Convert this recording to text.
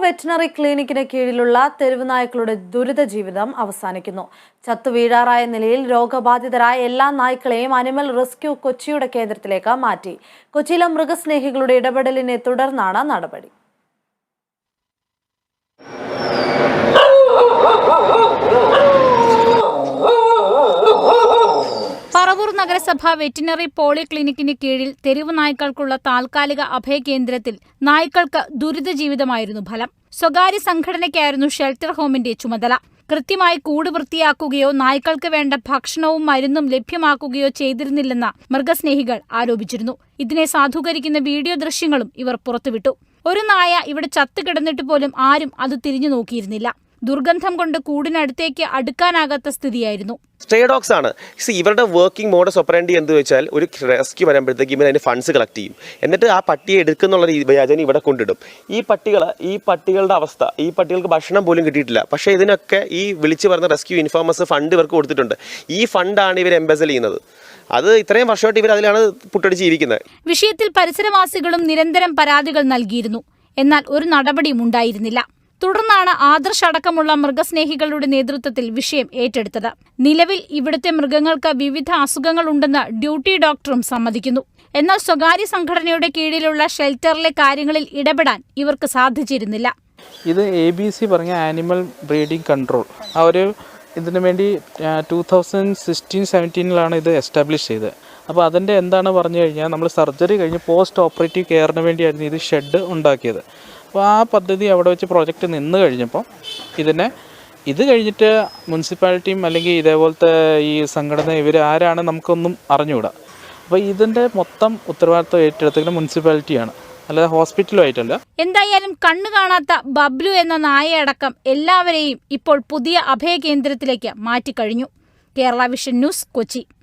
Veterinary ക്ലിനിക്കിന് കീഴിലുള്ള തെരുവ് നായ്ക്കളുടെ ദുരിത ജീവിതം അവസാനിക്കുന്നു. ചത്തുവീഴാറായ നിലയിൽ രോഗബാധിതരായ എല്ലാ നായ്ക്കളെയും അനിമൽ റെസ്ക്യൂ കൊച്ചിയുടെ കേന്ദ്രത്തിലേക്ക് മാറ്റി. കൊച്ചിയിലെ മൃഗസ്നേഹികളുടെ ഇടപെടലിനെ തുടർന്നാണ് നടപടി. പറവൂർ നഗരസഭ വെറ്റിനറി പോളിക്ലിനിക്കിന് കീഴിൽ തെരുവ് നായ്ക്കൾക്കുള്ള താൽക്കാലിക അഭയകേന്ദ്രത്തിൽ നായ്ക്കൾക്ക് ദുരിത ജീവിതമായിരുന്നു ഫലം. സ്വകാര്യ സംഘടനയ്ക്കായിരുന്നു ഷെൽട്ടർ ഹോമിന്റെ ചുമതല. കൃത്യമായി കൂട് വൃത്തിയാക്കുകയോ നായ്ക്കൾക്ക് വേണ്ട ഭക്ഷണവും മരുന്നും ലഭ്യമാക്കുകയോ ചെയ്തിരുന്നില്ലെന്ന് മൃഗസ്നേഹികൾ ആരോപിച്ചിരുന്നു. ഇതിനെ സാധൂകരിക്കുന്ന വീഡിയോ ദൃശ്യങ്ങളും ഇവർ പുറത്തുവിട്ടു. ഒരു നായ ഇവിടെ ചത്തുകിടന്നിട്ട് പോലും ആരും അത് തിരിഞ്ഞു നോക്കിയിരുന്നില്ല. ദുർഗന്ധം കൊണ്ട് കൂടിനടുത്തേക്ക് അടുക്കാനാകാത്ത സ്ഥിതിയായിരുന്നു. സ്ട്രേ ഡോഗ്സ് ആണ്. ഇവരുടെ വർക്കിംഗ് മോഡസ് ഓപ്പറേണ്ടി എന്ന് വെച്ചാൽ ഒരു റെസ്ക്യൂ വരുമ്പോഴത്തേക്ക് ഇവർ അതിന് ഫണ്ട്സ് കളക്ട് ചെയ്യും. എന്നിട്ട് ആ പട്ടിയെ എടുക്കുന്നുള്ള വ്യാജന ഇവിടെ കൊണ്ടിടും. ഈ പട്ടികളുടെ അവസ്ഥ, ഈ പട്ടികൾക്ക് ഭക്ഷണം പോലും കിട്ടിയിട്ടില്ല. പക്ഷേ ഇതിനൊക്കെ ഈ വിളിച്ചു പറഞ്ഞ റെസ്ക്യൂ ഇൻഫോമേഴ്സ് ഫണ്ട് ഇവർക്ക് കൊടുത്തിട്ടുണ്ട്. ഈ ഫണ്ടാണ് ഇവർ എംബസൽ ചെയ്യുന്നത്. അത് ഇത്രയും വർഷമായിട്ട് ഇവർ അതിലാണ് പുട്ടടിച്ച് ജീവിക്കുന്നത്. വിഷയത്തിൽ പരിസരവാസികളും നിരന്തരം പരാതികൾ നൽകിയിരുന്നു. എന്നാൽ ഒരു നടപടിയും ഉണ്ടായിരുന്നില്ല. തുടർന്നാണ് ആദർശ് അടക്കമുള്ള മൃഗസ്നേഹികളുടെ നേതൃത്വത്തിൽ വിഷയം ഏറ്റെടുത്തത്. നിലവിൽ ഇവിടുത്തെ മൃഗങ്ങൾക്ക് വിവിധ അസുഖങ്ങളുണ്ടെന്ന് ഡ്യൂട്ടി ഡോക്ടറും സമ്മതിക്കുന്നു. എന്നാൽ സ്വകാര്യ സംഘടനയുടെ കീഴിലുള്ള ഷെൽട്ടറിലെ കാര്യങ്ങളിൽ ഇടപെടാൻ ഇവർക്ക് സാധിച്ചിരുന്നില്ല. ഇത് ABC പറഞ്ഞ ആനിമൽ ബ്രീഡിംഗ് കൺട്രോൾ ഇതിനു വേണ്ടി 2016-17 ഇത് എസ്റ്റാബ്ലിഷ് ചെയ്തത്. അപ്പോൾ അതിൻ്റെ എന്താണ് പറഞ്ഞു കഴിഞ്ഞാൽ നമ്മൾ സർജറി കഴിഞ്ഞ് പോസ്റ്റ് ഓപ്പറേറ്റീവ് കെയറിന് വേണ്ടിയായിരുന്നു ഇത് ഷെഡ് ഉണ്ടാക്കിയത്. അപ്പോൾ ആ പദ്ധതി അവിടെ വെച്ച് പ്രോജക്റ്റ് നിന്ന് കഴിഞ്ഞപ്പോൾ ഇത് കഴിഞ്ഞിട്ട് മുനിസിപ്പാലിറ്റിയും അല്ലെങ്കിൽ ഇതേപോലത്തെ ഈ സംഘടന ആരാണ് നമുക്കൊന്നും അറിഞ്ഞുകൂടാ. അപ്പോൾ ഇതിൻ്റെ മൊത്തം ഉത്തരവാദിത്വം ഏറ്റെടുത്തിട്ട് മുനിസിപ്പാലിറ്റിയാണ്, അല്ലാതെ ഹോസ്പിറ്റലുമായിട്ടല്ല. എന്തായാലും കണ്ണു കാണാത്ത ബബ്ലു എന്ന നായയടക്കം എല്ലാവരെയും ഇപ്പോൾ പുതിയ അഭയകേന്ദ്രത്തിലേക്ക് മാറ്റിക്കഴിഞ്ഞു. Kerala vision news, Kochi.